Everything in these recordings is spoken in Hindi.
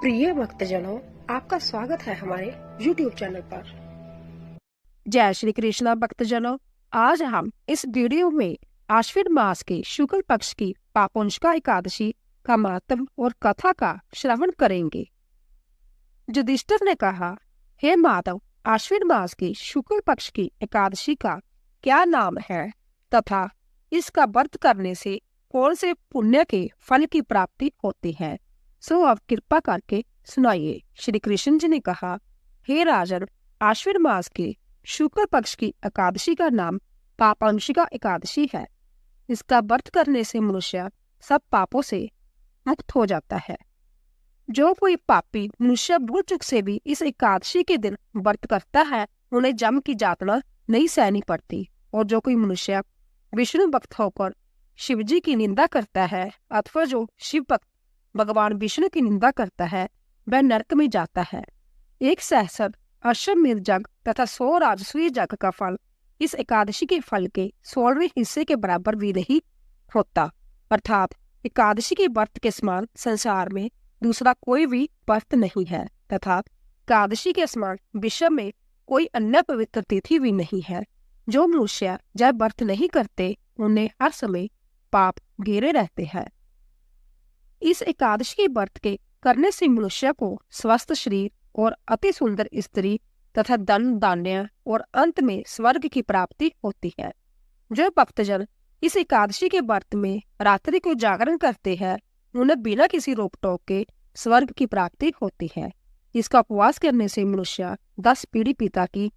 प्रिय भक्तजनों, आपका स्वागत है हमारे YouTube चैनल पर। जय श्री कृष्णा भक्तजनों, आज हम इस वीडियो में आश्विन मास के शुक्ल पक्ष की पापुंशिका एकादशी का महत्व और कथा का श्रवण करेंगे। युधिष्ठिर ने कहा, हे माधव, आश्विन मास की शुक्ल पक्ष की एकादशी का क्या नाम है तथा इसका व्रत करने से कौन से पुण्य के फल की प्राप्ति होती है, सो अब कृपा करके सुनाइए। श्री कृष्ण जी ने कहा, हे राजन, आश्विन मास के शुक्ल पक्ष की एकादशी का नाम पापांशिका एकादशी है। इसका व्रत करने से मनुष्य सब पापों से मुक्त हो जाता है। जो कोई पापी मनुष्य भूल चूक से भी इस एकादशी के दिन व्रत करता है, उन्हें जम की यातना नहीं सहनी पड़ती। और जो कोई मनुष्य विष्णु भक्त होकर शिव जी की निंदा करता है अथवा जो शिव भक्त भगवान विष्णु की निंदा करता है, वह नरक में जाता है। एक सहस्र अश्वमेध यज्ञ तथा 100 राजसूय यज्ञ का फल इस एकादशी के फल के 16वें हिस्से के बराबर भी नहीं होता। अर्थात एकादशी के व्रत के समान संसार में दूसरा कोई भी व्रत नहीं है तथा एकादशी के समान विश्व में कोई अन्य पवित्र तिथि भी नहीं है। जो मनुष्य जब व्रत नहीं करते, उन्हें हर समय पाप घेरे रहते हैं। इस एकादशी के व्रत के करने से मनुष्य को स्वस्थ शरीर और अति सुंदर स्त्री तथा धन धान्य और अंत में स्वर्ग की प्राप्ति होती है। जो भक्तजन इस एकादशी के व्रत में रात्रि को जागरण करते हैं, उन्हें बिना किसी रोक टोक के स्वर्ग की प्राप्ति होती है। इसका उपवास करने से मनुष्य 10 पीढ़ी पिता की,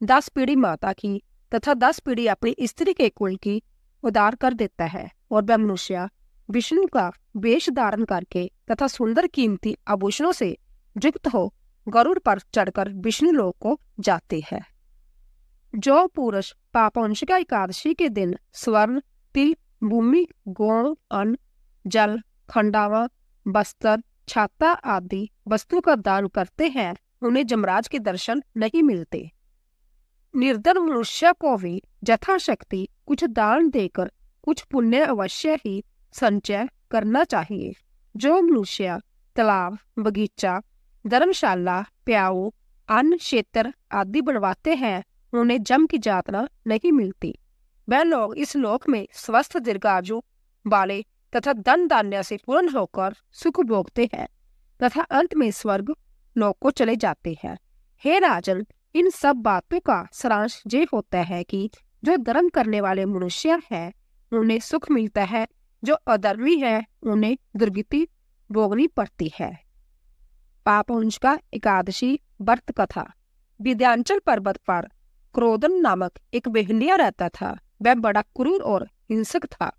10 पीढ़ी माता की तथा 10 पीढ़ी अपनी स्त्री के कुल की उद्धार कर देता है और वह मनुष्य विष्णु का वेश धारण करके तथा सुंदर कीमती आभूषणों से युक्त हो गरुड़ पर चढ़कर विष्णु लोक को जाते हैं। जो पुरुष पापांशिका एकादशी के दिन स्वर्ण, तिल, भूमि, गौण, अन्न, जल, खंडावा, बस्तर, छाता आदि वस्तु का दान करते हैं, उन्हें जमराज के दर्शन नहीं मिलते। निर्धन मनुष्य को भी यथाशक्ति कुछ दान देकर कुछ पुण्य अवश्य ही संचय करना चाहिए। जो मनुष्य तालाब, बगीचा, धर्मशाला, प्याऊ, अन्न क्षेत्र आदि बनवाते हैं, उन्हें जम की यातना नहीं मिलती। वह लोग इस लोक में स्वस्थ दीर्घायु वाले तथा धन धान्य से पूर्ण होकर सुख भोगते हैं तथा अंत में स्वर्ग लोक को चले जाते हैं। हे राजन, इन सब बातों का सारांश ये होता है कि जो धर्म करने वाले मनुष्य हैं, उन्हें सुख मिलता है। जो अधर्मी है, उन्हें दुर्गति भोगनी पड़ती है। पापांशिका एकादशी व्रत कथा। विंध्याचल पर्वत पर क्रोधन नामक एक बेहलिया रहता था। वह बड़ा क्रूर और हिंसक था।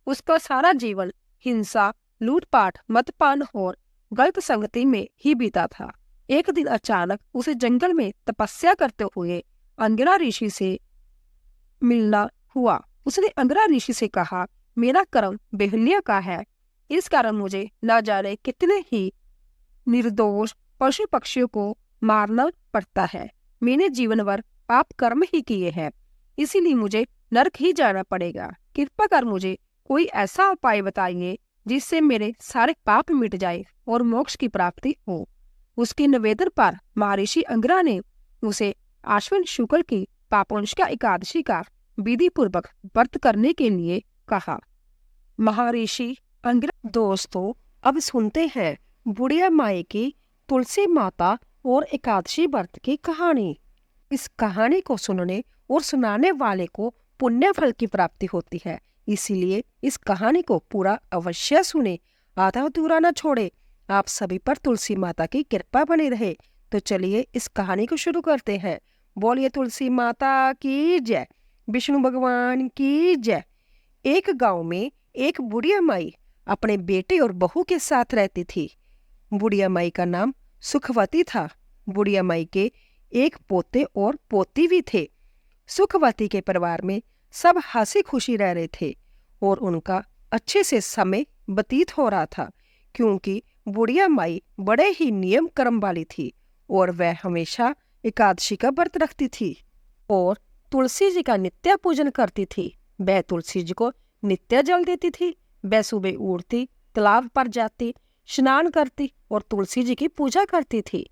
उसका सारा जीवन हिंसा, लूटपाट, मदपान और गलत संगति में ही बीता था। एक दिन अचानक उसे जंगल में तपस्या करते हुए अंगिरा ऋषि से मिलना हुआ। उसने अंगिरा ऋषि से कहा, मेरा कर्म बेहलिया का है, इस कारण मुझे न जाने कितने ही निर्दोष पशु पक्षियों को मारना पड़ता है। मैंने जीवन भर पाप कर्म ही किए हैं, इसीलिए मुझे नरक ही जाना पड़ेगा। कृपा कर मुझे कोई ऐसा उपाय बताइए जिससे मेरे सारे पाप मिट जाए और मोक्ष की प्राप्ति हो। उसके निवेदन पर महर्षि अंगिरा ने उसे आश्विन शुक्ल की पापांशिका एकादशी का विधि पूर्वक व्रत करने के लिए कहा। महर्षि अंगिरा। दोस्तों, अब सुनते हैं बुढ़िया माई की तुलसी माता और एकादशी व्रत की कहानी। इस कहानी को सुनने और सुनाने वाले को पुण्य फल की प्राप्ति होती है, इसीलिए इस कहानी को पूरा अवश्य सुने, आधा अधूरा न छोड़े। आप सभी पर तुलसी माता की कृपा बनी रहे। तो चलिए इस कहानी को शुरू करते हैं। बोलिए तुलसी माता की जय, विष्णु भगवान की जय। एक गांव में एक बुढ़िया माई अपने बेटे और बहू के साथ रहती थी। बुढ़िया माई का नाम सुखवती था। बुढ़िया माई के एक पोते और पोती भी थे। सुखवती के परिवार में सब हंसी खुशी रह रहे थे और उनका अच्छे से समय व्यतीत हो रहा था, क्योंकि बुढ़िया माई बड़े ही नियम कर्म वाली थी और वह हमेशा एकादशी का व्रत रखती थी और तुलसी जी का नित्य पूजन करती थी। वह तुलसी जी को नित्य जल देती थी। वह सुबह उठती, तालाब पर जाती, स्नान करती और तुलसी जी की पूजा करती थी।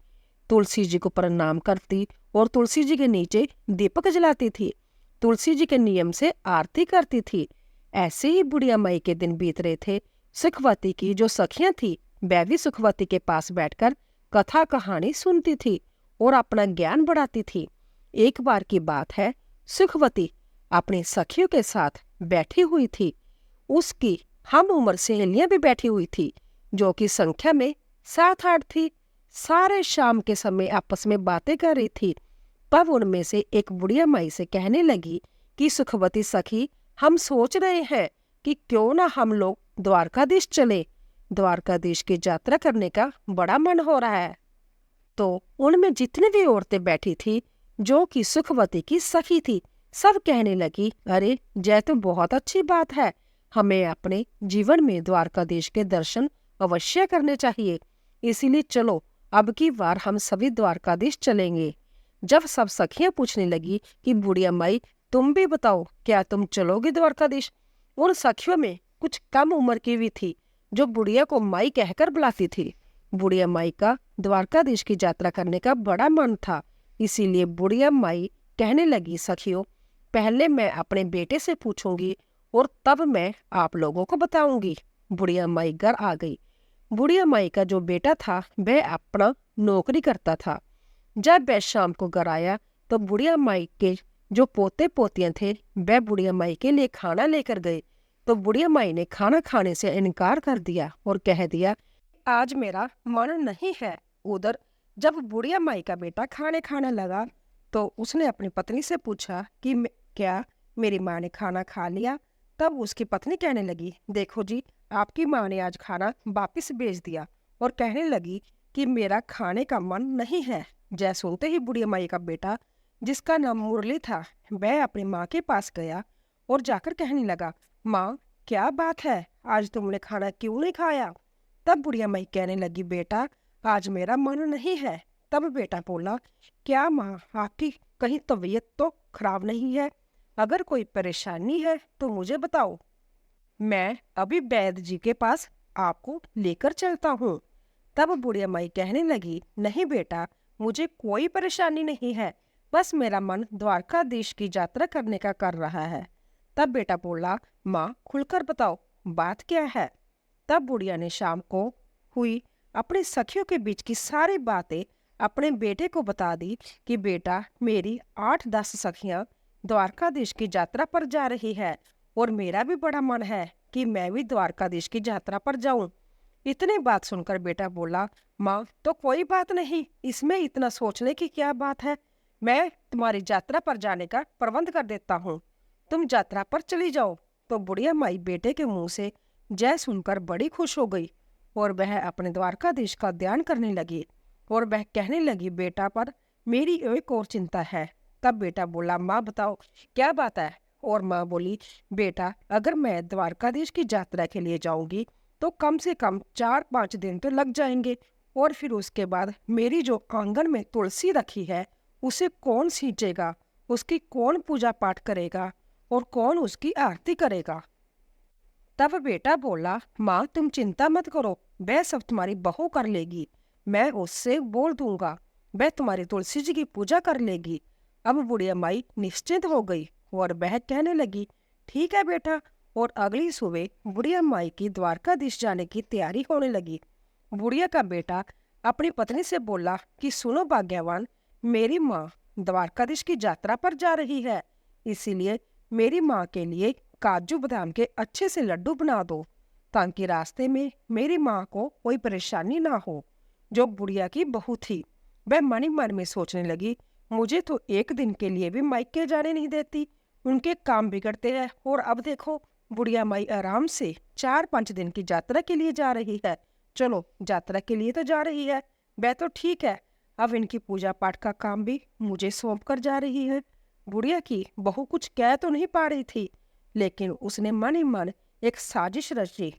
तुलसी जी को प्रणाम करती और तुलसी जी के नीचे दीपक जलाती थी। तुलसी जी के नियम से आरती करती थी। ऐसे ही बुढ़िया माई के दिन बीत रहे थे। सुखवती की जो सखियां थी वह भी सुखवती के पास बैठकर कथा कहानी सुनती थी और अपना ज्ञान बढ़ाती थी। एक बार की बात है, सुखवती अपनी सखियों के साथ बैठी हुई थी। उसकी हम उम्र सहेलियां भी बैठी हुई थी, जो कि संख्या में 7-8 थी। सारे शाम के समय आपस में बातें कर रही थी। तब उनमें से एक बुढ़िया माई से कहने लगी कि सुखवती सखी, हम सोच रहे हैं कि क्यों ना हम लोग द्वारकाधीश चले। द्वारकाधीश की यात्रा करने का बड़ा मन हो रहा है। तो उनमें जितनी भी औरतें बैठी थी, जो कि सुखवती की सखी थी, सब कहने लगी, अरे जय तो बहुत अच्छी बात है, हमें अपने जीवन में द्वारकाधीश के दर्शन अवश्य करने चाहिए। इसीलिए चलो अब की बार हम सभी द्वारकाधीश चलेंगे। जब सब सखियां पूछने लगी कि बुढ़िया माई तुम भी बताओ, क्या तुम चलोगी द्वारकाधीश? उन सखियों में कुछ कम उम्र की भी थी, जो बुढ़िया को माई कहकर बुलाती थी। बुढ़िया माई का द्वारकाधीश की यात्रा करने का बड़ा मन था। इसीलिए बुढ़िया माई कहने लगी, सखियों, पहले मैं अपने बेटे से पूछूंगी और तब मैं आप लोगों को बताऊंगी। बुढ़िया माई घर आ गई। बुढ़िया माई का जो बेटा था वह अपना नौकरी करता था। जब वह शाम को घर आया तो बुढ़िया माई के जो पोते पोतियां थे वह बुढ़िया माई के लिए खाना लेकर गए। तो बुढ़िया माई ने खाना खाने से इनकार कर दिया और कह दिया, आज मेरा मन नहीं है। उधर जब बुढ़िया माई का बेटा खाने खाने लगा तो उसने अपनी पत्नी से पूछा कि क्या मेरी माँ ने खाना खा लिया? तब उसकी पत्नी कहने लगी, देखो जी, आपकी माँ ने आज खाना वापस भेज दिया और कहने लगी कि मेरा खाने का मन नहीं है। जय सुनते ही बुढ़िया माई का बेटा, जिसका नाम मुरली था, वह अपनी माँ के पास गया और जाकर कहने लगा, माँ क्या बात है, आज तुमने खाना क्यों नहीं खाया? तब बुढ़िया माई कहने लगी, बेटा आज मेरा मन नहीं है। तब बेटा बोला, क्या माँ आपकी कहीं तबीयत तो खराब नहीं है? अगर कोई परेशानी है तो मुझे बताओ, मैं अभी वैद्य जी के पास आपको लेकर चलता हूँ। तब बुढ़िया माई कहने लगी, नहीं बेटा, मुझे कोई परेशानी नहीं है, बस मेरा मन द्वारकाधीश की यात्रा करने का कर रहा है। तब बेटा बोला, माँ खुलकर बताओ बात क्या है? तब बुढ़िया ने शाम को हुई अपनी सखियों के बीच की सारी बातें अपने बेटे को बता दी कि बेटा, मेरी 8-10 सखियां द्वारकाधीश की यात्रा पर जा रही है और मेरा भी बड़ा मन है कि मैं भी द्वारकाधीश की यात्रा पर जाऊं। इतनी बात सुनकर बेटा बोला, माँ तो कोई बात नहीं, इसमें इतना सोचने की क्या बात है, मैं तुम्हारी यात्रा पर जाने का प्रबंध कर देता हूँ, तुम यात्रा पर चली जाओ। तो बुढ़िया माई बेटे के मुंह से जय सुनकर बड़ी खुश हो गई और वह अपने द्वारकाधीश का ध्यान करने लगी और वह कहने लगी, बेटा पर मेरी एक और चिंता है। तब बेटा बोला, माँ बताओ क्या बात है? और माँ बोली, बेटा अगर मैं द्वारकाधीश की यात्रा के लिए जाऊंगी तो कम से कम 4-5 दिन तो लग जाएंगे और फिर उसके बाद मेरी जो आंगन में तुलसी रखी है उसे कौन सींचेगा, उसकी कौन पूजा पाठ करेगा और कौन उसकी आरती करेगा? तब बेटा बोला, माँ तुम चिंता मत करो, वह सब तुम्हारी बहू कर लेगी, मैं उससे बोल दूंगा, वह तुम्हारी तुलसी जी की पूजा कर लेगी। अब बुढ़िया माई निश्चिंत हो गई और वह कहने लगी, ठीक है बेटा। और अगली सुबह बुढ़िया माई की द्वारकाधीश जाने की तैयारी होने लगी। बुढ़िया का बेटा अपनी पत्नी से बोला कि सुनो भाग्यवान, मेरी माँ द्वारकाधीश की यात्रा पर जा रही है, इसीलिए मेरी माँ के लिए काजू बादाम के अच्छे से लड्डू बना दो, ताकि रास्ते में मेरी माँ को कोई परेशानी ना हो। जो बुढ़िया की बहू थी वह मन ही मन में सोचने लगी, मुझे तो एक दिन के लिए भी मायके जाने नहीं देती, उनके काम बिगड़ते हैं और अब देखो बुढ़िया माई आराम से 4-5 दिन की यात्रा के लिए जा रही है। चलो यात्रा के लिए तो जा रही है, वह तो ठीक है, अब इनकी पूजा पाठ का काम भी मुझे सौंप कर जा रही है। बुढ़िया की बहू कुछ कह तो नहीं पा रही थी, लेकिन उसने मन ही मन एक साजिश रची।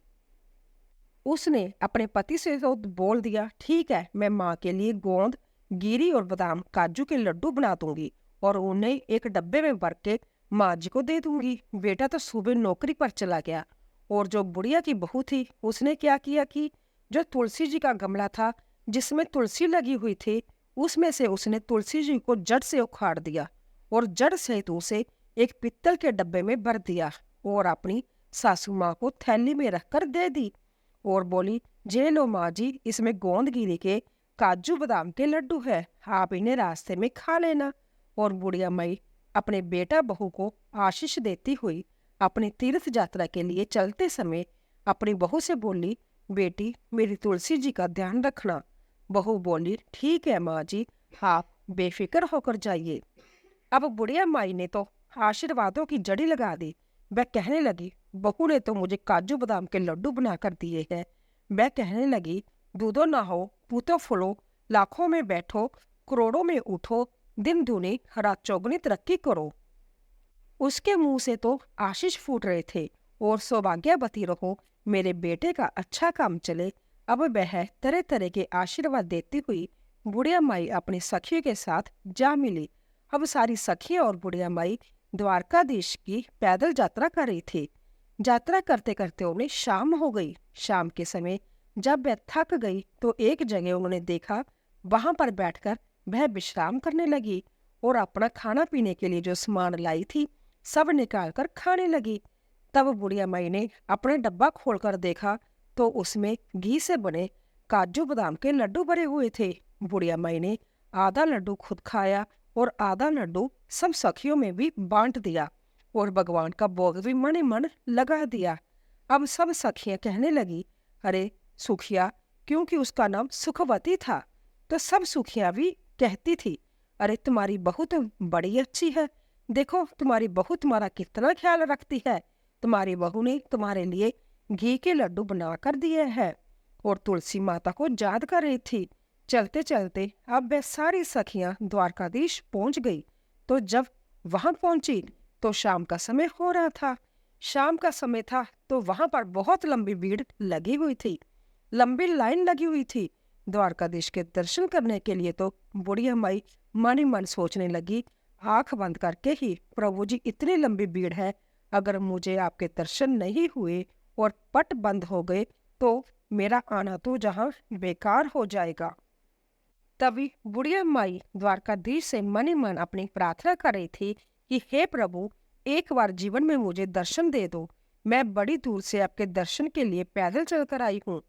उसने अपने पति से तो बोल दिया, ठीक है, मैं माँ के लिए गोंद, गिरी और बादाम काजू के लड्डू बना दूंगी और उन्हें एक डब्बे में भर के माँ जी को दे दूंगी। बेटा तो सुबह नौकरी पर चला गया और जो बुढ़िया की बहू थी उसने क्या किया कि जो तुलसी जी का गमला था जिसमें तुलसी लगी हुई थी, उसमें से उसने तुलसी जी को जड़ से उखाड़ दिया और जड़ सहित उसे एक पित्तल के डब्बे में भर दिया और अपनी सासू माँ को थैली में रखकर दे दी और बोली, जे लो माँ जी, इसमें गोंदगिरी के काजू बादाम के लड्डू है, आप इन्हें रास्ते में खा लेना। और बुढ़िया माई अपने बेटा बहू को आशीष देती हुई अपनी तीर्थ यात्रा के लिए चलते समय अपनी बहू से बोली, बेटी मेरी तुलसी जी का ध्यान रखना। बहू बोली, ठीक है माँ जी, आप बेफिक्र होकर जाइए। अब बुढ़िया माई ने तो आशीर्वादों की जड़ी लगा दी। वह कहने लगी, बहू ने तो मुझे काजू बादाम के लड्डू बना कर दिए हैं। वह कहने लगी, दूधो ना हो पूतो फुलो, लाखों में बैठो करोड़ों में उठो, दिन दूनी रात चौगुनी तरक्की करो। उसके मुंह से तो आशीष फूट रहे थे और सौभाग्यवती रहो, मेरे बेटे का अच्छा काम चले। अब वह तरह तरह के आशीर्वाद देती हुई बुढ़िया माई अपनी सखियों के साथ जा मिली। अब सारी सखियां और बुढ़िया माई द्वारकाधीश की पैदल यात्रा कर रही थी। यात्रा करते करते उन्हें शाम हो गई। शाम के समय जब वह थक गई तो एक जगह उन्होंने देखा, वहां पर बैठकर वह विश्राम करने लगी और अपना खाना पीने के लिए जो सामान लाई थी सब निकाल कर खाने लगी। तब बुढ़िया माई ने अपना डब्बा खोलकर देखा तो उसमें घी से बने काजू बादाम के लड्डू भरे हुए थे। बुढ़िया माई ने आधा लड्डू खुद खाया और आधा लड्डू सब सखियों में भी बांट दिया और भगवान का भोग भी मन ही मन लगा दिया। अब सब सखियां कहने लगी, अरे सुखिया, क्योंकि उसका नाम सुखवती था तो सब सुखियां भी कहती थी, अरे तुम्हारी बहू तो बड़ी अच्छी है, देखो तुम्हारी बहू तुम्हारा कितना ख्याल रखती है, तुम्हारी बहू ने तुम्हारे लिए घी के लड्डू बना कर दिए हैं। और तुलसी माता को याद कर रही थी। चलते चलते अब वह सारी सखियां द्वारकाधीश पहुंच गई। तो जब वहां पहुंची तो शाम का समय हो रहा था। शाम का समय था तो वहां पर बहुत लंबी भीड़ लगी हुई थी, लंबी लाइन लगी हुई थी। द्वारकाधीश के दर्शन करने के लिए तो बुढ़िया माई मन ही मन सोचने लगी, आंख बंद करके ही, प्रभु जी इतनी लंबी भीड़ है, अगर मुझे आपके दर्शन नहीं हुए और पट बंद हो गए तो मेरा आना तो जहां बेकार हो जाएगा। तभी बुढ़िया माई द्वारकाधीश से मन ही मन अपनी प्रार्थना कर रही थी कि हे प्रभु, एक बार जीवन में मुझे दर्शन दे दो, मैं बड़ी दूर से आपके दर्शन के लिए पैदल चलकर आई हूँ।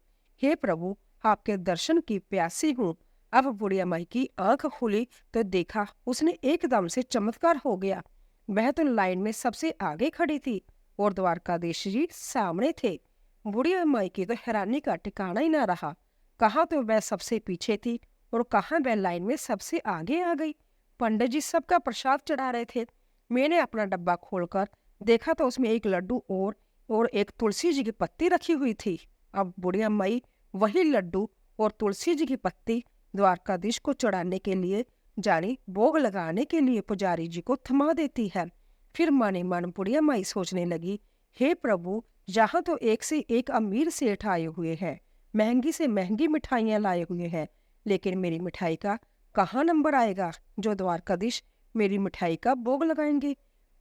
हे प्रभु, आपके दर्शन की प्यासी हूँ। अब बुढ़िया माई की आंख खुली तो देखा उसने एकदम से चमत्कार हो गया। वह तो लाइन में सबसे आगे खड़ी थी और द्वारकाधीश जी सामने थे। बुढ़िया माई की तो हैरानी का ठिकाना ही ना रहा, कहाँ तो वह सबसे पीछे थी और कहाँ वह लाइन में सबसे आगे आ गई। पंडित जी सबका प्रसाद चढ़ा रहे थे। मैंने अपना डब्बा खोलकर देखा तो उसमें एक लड्डू और एक तुलसी जी की पत्ती रखी हुई थी। अब बुढ़िया माई वही लड्डू और तुलसी जी की पत्ती द्वारकाधीश को चढ़ाने के लिए, जानी भोग लगाने के लिए पुजारी जी को थमा देती है। फिर मन ही मन बुढ़िया माई सोचने लगी, हे प्रभु, यहाँ तो एक से एक अमीर सेठ आए हुए हैं, महंगी से महंगी मिठाइयाँ लाए हुए हैं, लेकिन मेरी मिठाई का कहाँ नंबर आएगा जो द्वारकाधीश मेरी मिठाई का भोग लगाएंगे।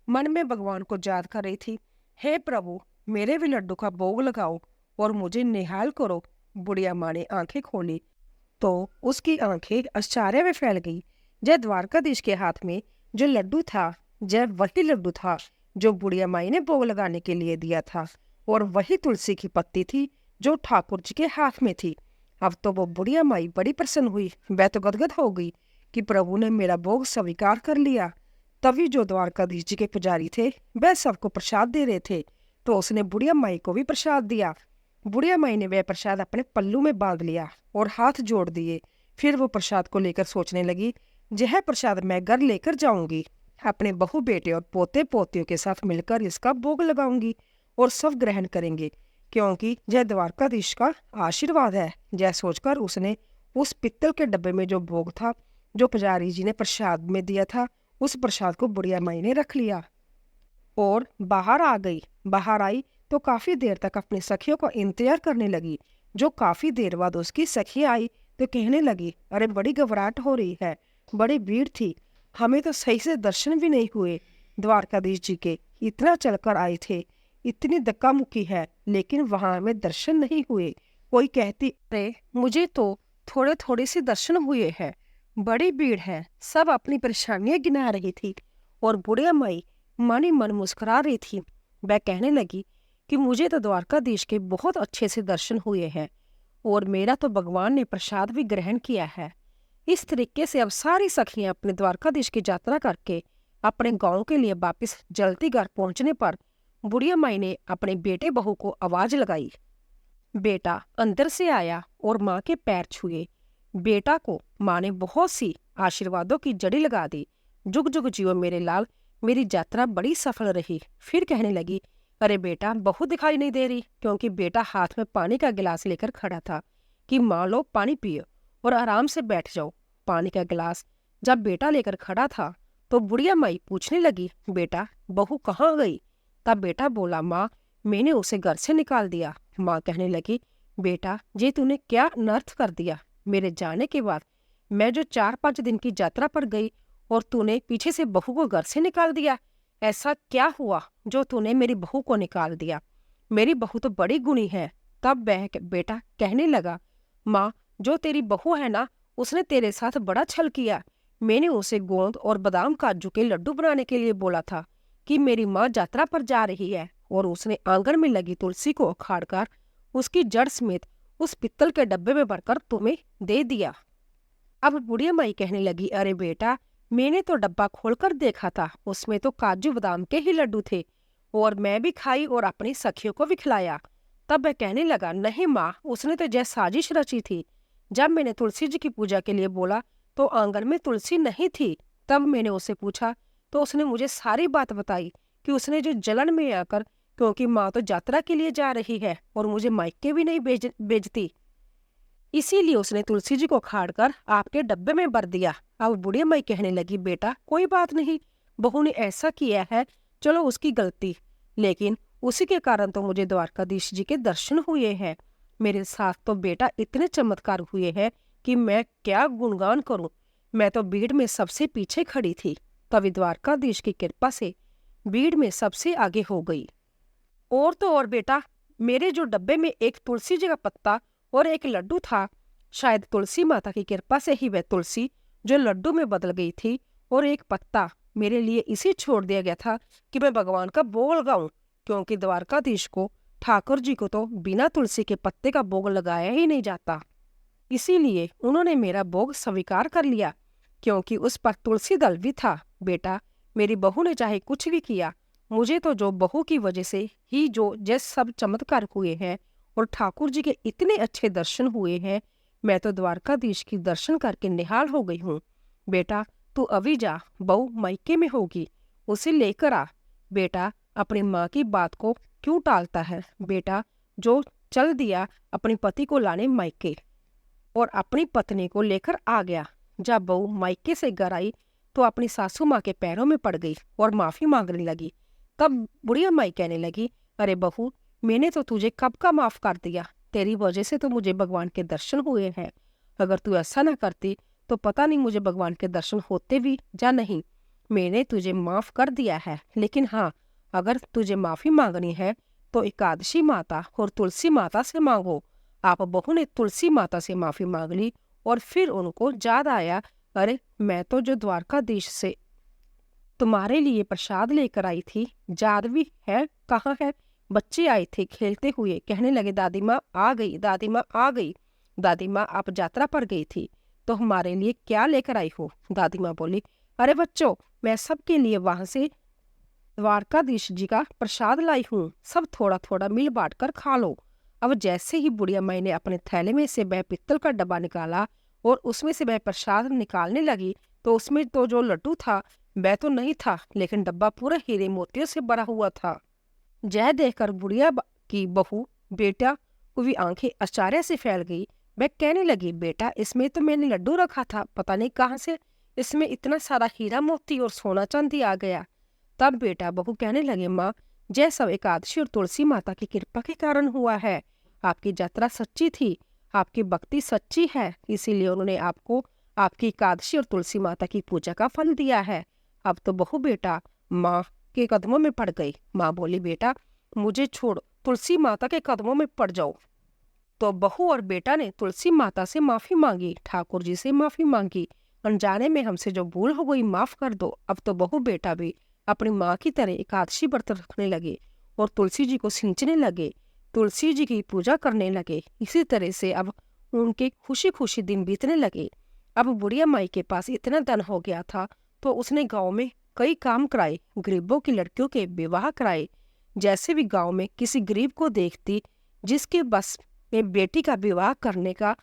मन में भगवान को याद कर रही थी, हे प्रभु, मेरे भी लड्डू का भोग लगाओ और मुझे निहाल करो। बुढ़िया माँ ने आंखें खोली तो उसकी आंखें आश्चर्य में फैल गई। जय द्वारकाधीश के हाथ में जो लड्डू था, जय वही लड्डू था जो बुढ़िया माई ने भोग लगाने के लिए दिया था, और वही तुलसी की पत्ती थी जो ठाकुर जी के हाथ में थी। अब तो वो बुढ़िया माई बड़ी प्रसन्न हुई। वह तो गदगद हो गई कि प्रभु ने मेरा भोग स्वीकार कर लिया। तभी जो द्वारकाधीश जी के पुजारी थे वह सबको प्रसाद दे रहे थे, तो उसने बुढ़िया माई को भी प्रसाद दिया। बुढ़िया माई ने वह प्रसाद अपने पल्लू में बांध लिया और हाथ जोड़ दिए। फिर वो प्रसाद को लेकर सोचने लगी, यह प्रसाद मैं घर लेकर जाऊंगी, अपने बहू बेटे और पोते पोतियों के साथ मिलकर इसका भोग लगाऊंगी और सब ग्रहण करेंगे, क्योंकि यह द्वारकाधीश का आशीर्वाद है। यह सोचकर उसने उस पित्तल के डब्बे में जो भोग था, जो पुजारी जी ने प्रसाद में दिया था, उस प्रसाद को बुढ़िया माई ने रख लिया और बाहर आ गई। बाहर आई तो काफी देर तक अपनी सखियों का इंतजार करने लगी। जो काफी देर बाद उसकी सखी आई तो कहने लगी, अरे बड़ी घबराहट हो रही है, बड़ी भीड़ थी, हमें तो सही से दर्शन भी नहीं हुए। द्वारकाधीश जी के इतना चलकर आए थे, इतनी धक्का मुक्की है, लेकिन वहां हमें दर्शन नहीं हुए। कोई कहती, अरे मुझे तो थोड़े थोड़े से दर्शन हुए हैं, बड़ी भीड़ है। सब अपनी परेशानियां गिना रही थी और बुढ़िया माई मन ही मन मुस्कुरा रही थी। वह कहने लगी कि मुझे तो द्वारकाधीश के बहुत अच्छे से दर्शन हुए हैं और मेरा तो भगवान ने प्रसाद भी ग्रहण किया है। इस तरीके से अब सारी सखियां अपने द्वारकाधीश की यात्रा करके अपने गांव के लिए वापस जल्दी घर पहुंचने पर बुढ़िया माई ने अपने बेटे बहू को आवाज लगाई। बेटा अंदर से आया और माँ के पैर छुए। बेटा को माँ ने बहुत सी आशीर्वादों की जड़ी लगा दी। जुग जुग जियो मेरे लाल, मेरी यात्रा बड़ी सफल रही। फिर कहने लगी, अरे बेटा बहू दिखाई नहीं दे रही, क्योंकि बेटा हाथ में पानी का गिलास लेकर खड़ा था कि माँ लो पानी पियो और आराम से बैठ जाओ। पानी का गिलास जब बेटा लेकर खड़ा था तो बुढ़िया माई पूछने लगी, बेटा बहू कहाँ गई? तब बेटा बोला, माँ मैंने उसे घर से निकाल दिया। माँ कहने लगी, बेटा ये तूने क्या अनर्थ कर दिया? मेरे जाने के बाद मैं जो 4-5 दिन की यात्रा पर गई और तूने पीछे से बहू को घर से निकाल दिया। ऐसा क्या हुआ जो तूने मेरी बहू को निकाल दिया? मेरी बहू तो बड़ी गुणी है। तब वह बेटा कहने लगा, माँ जो तेरी बहू है ना, उसने तेरे साथ बड़ा छल किया। मैंने उसे गोंद और बादाम काजू के लड्डू बनाने के लिए बोला था कि मेरी माँ यात्रा पर जा रही है, और उसने आंगन में लगी तुलसी को उखाड़कर उसकी जड़ समेत उस पित्तल के डब्बे में भरकर तुम्हें दे दिया। अब बुढ़िया माई कहने लगी, अरे बेटा मैंने तो डब्बा खोलकर देखा था, उसमें तो काजू बादाम के ही लड्डू थे और मैं भी खाई और अपनी सखियों को भी खिलाया। तब वह कहने लगा, नहीं माँ, उसने तो जैसे साजिश रची थी। जब मैंने तुलसी जी की पूजा के लिए बोला तो आंगन में तुलसी नहीं थी। तब मैंने उसे पूछा तो उसने मुझे सारी बात बताई कि उसने जो जलन में आकर, क्योंकि माँ तो यात्रा के लिए जा रही है और मुझे मायके भी नहीं भेजती, इसीलिए उसने तुलसी जी को खाड़कर आपके डब्बे में भर दिया। अब बुढ़िया माई कहने लगी, बेटा कोई बात नहीं, बहू ने ऐसा किया है, चलो उसकी गलती, लेकिन उसी के कारण तो मुझे द्वारकाधीश जी के दर्शन हुए हैं। मेरे साथ तो बेटा इतने चमत्कार हुए हैं कि मैं क्या गुणगान करूं। मैं तो भीड़ में सबसे पीछे खड़ी थी, तभी द्वारकाधीश की कृपा से भीड़ में सबसे आगे हो गई। और तो और बेटा, मेरे जो डब्बे में एक तुलसी जी का पत्ता और एक लड्डू था, शायद तुलसी माता की कृपा से ही वह तुलसी जो लड्डू में बदल गई थी और एक पत्ता मेरे लिए इसी छोड़ दिया गया था कि मैं भगवान का भोग लगाऊं, क्योंकि द्वारकाधीश को, ठाकुर जी को तो बिना तुलसी के पत्ते का भोग लगाया ही नहीं जाता। इसीलिए उन्होंने मेरा भोग स्वीकार कर लिया, क्योंकि उस पर तुलसी दल भी था। बेटा मेरी बहू ने चाहे कुछ भी किया, मुझे तो जो बहू की वजह से ही जो जैसे सब चमत्कार हुए हैं और ठाकुर जी के इतने अच्छे दर्शन हुए हैं, मैं तो द्वारकाधीश की दर्शन करके निहाल हो गई हूँ। बेटा तू अभी जा, बहू मायके में होगी, उसे लेकर आ। बेटा अपनी माँ की बात को क्यों टालता है? बेटा जो चल दिया अपने पति को लाने मायके और अपनी पत्नी को लेकर आ गया। जब बहू मायके से घर आई तो अपनी सासू माँ के पैरों में पड़ गई और माफी मांगने लगी। तब बुढ़िया माई कहने लगी, अरे बहू मैंने तो तुझे कब का माफ कर दिया, तेरी वजह से तो मुझे भगवान के दर्शन हुए हैं। अगर तू ऐसा ना करती तो पता नहीं मुझे भगवान के दर्शन होते भी या नहीं। मैंने तुझे माफ कर दिया है, लेकिन हाँ, अगर तुझे माफी मांगनी है तो एकादशी माता और तुलसी माता से मांगो। आप बहू ने तुलसी माता से माफी मांग ली और फिर उनको याद आया, अरे मैं तो जो द्वारकाधीश से तुम्हारे लिए प्रसाद लेकर आई थी, याद भी है कहाँ है? बच्चे आए थे खेलते हुए, कहने लगे, दादी माँ आ गई, दादी माँ आ गई। दादी माँ आप यात्रा पर गई थी तो हमारे लिए क्या लेकर आई हो? दादी माँ बोली, अरे बच्चों मैं सबके लिए वहां से द्वारकाधीश जी का प्रसाद लाई हूँ, सब थोड़ा थोड़ा मिल बांट कर खा लो। अब जैसे ही बुढ़िया माई ने अपने थैले में से वह पित्तल का डब्बा निकाला और उसमें से वह प्रसाद निकालने लगी तो उसमें तो जो लड्डू था वह तो नहीं था, लेकिन डब्बा पूरा हीरे मोतियों से भरा हुआ था। जय देखकर बुढ़िया की बहू बेटा को भी आंखें आश्चर्य से फैल गई। वह कहने लगी, बेटा इसमें तो मैंने लड्डू रखा था, पता नहीं कहाँ से इसमें इतना सारा हीरा मोती और सोना चांदी आ गया। तब बेटा बहू कहने लगे, माँ जय सब एकादशी और तुलसी माता की कृपा के कारण हुआ है। आपकी यात्रा सच्ची थी, आपकी भक्ति सच्ची है, इसीलिए उन्होंने आपको आपकी एकादशी और तुलसी माता की पूजा का फल दिया है। अब तो बहू बेटा माँ के कदमों में पड़ गई। माँ बोली, बेटा मुझे छोड़, तुलसी माता के कदमों में पड़ जाओ। तो बहू और बेटा ने तुलसी माता से माफी मांगी, ठाकुर जी से माफी मांगी। अनजाने में हमसे जो भूल हो गई माफ कर दो। अब तो बहू बेटा भी अपनी माँ की तरह एकादशी व्रत रखने लगे और तुलसी जी को सिंचने लगे, तुलसी जी की पूजा करने लगे। इसी तरह से अब उनके खुशी खुशी दिन बीतने लगे। अब बुढ़िया माई के पास इतना धन हो गया था तो उसने गांव में कई काम कराए, गरीबों की लड़कियों के विवाह कराए। जैसे भी गांव में किसी गरीब को देखती जिसके बस में बेटी का विवाह करने का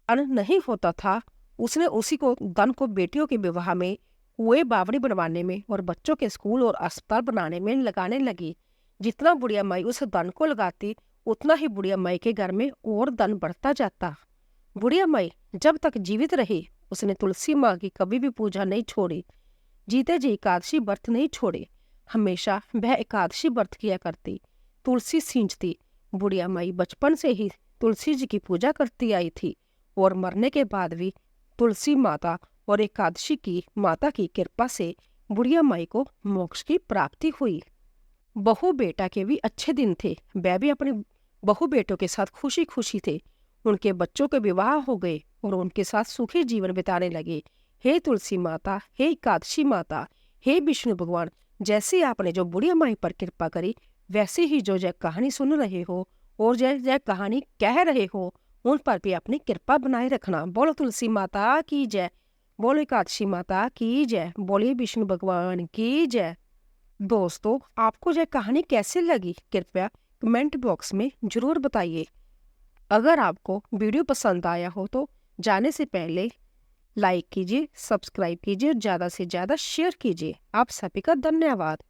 अन्न नहीं होता था, उसने उसी को धन को बेटियों के विवाह में, कुएं बावड़ी बनवाने में और बच्चों के स्कूल और अस्पताल बनाने में लगाने लगी। जितना बुढ़िया माई उस धन को लगाती उतना ही बुढ़िया माई के घर में और धन बढ़ता जाता। बुढ़िया माई जब तक जीवित रही उसने तुलसी माँ की कभी भी पूजा नहीं छोड़ी, जीते जी एकादशी व्रत नहीं छोड़े। हमेशा वह एकादशी व्रत किया करती, तुलसी सींचती। बुढ़िया माई बचपन से ही तुलसी जी की पूजा करती आई थी और मरने के बाद भी तुलसी माता और एकादशी की माता की कृपा से बुढ़िया माई को मोक्ष की प्राप्ति हुई। बहू बेटा के भी अच्छे दिन थे। वह भी अपने बहू बेटों के साथ खुशी खुशी थे। उनके बच्चों के विवाह हो गए और उनके साथ सुखी जीवन बिताने लगे। हे तुलसी माता, हे एकादशी माता, हे विष्णु भगवान, जैसे आपने जो बुढ़िया माई पर कृपा करी वैसे ही जो जय कहानी सुन रहे हो और जय जय कहानी कह रहे हो उन पर भी अपनी कृपा बनाए रखना। बोलो तुलसी माता की जय, बोलो एकादशी माता की जय, बोलिए विष्णु भगवान की जय। दोस्तों, आपको यह कहानी कैसे लगी कृपया कमेंट बॉक्स में जरूर बताइए। अगर आपको वीडियो पसंद आया हो तो जाने से पहले लाइक कीजिए, सब्सक्राइब कीजिए और ज़्यादा से ज़्यादा शेयर कीजिए। आप सभी का धन्यवाद।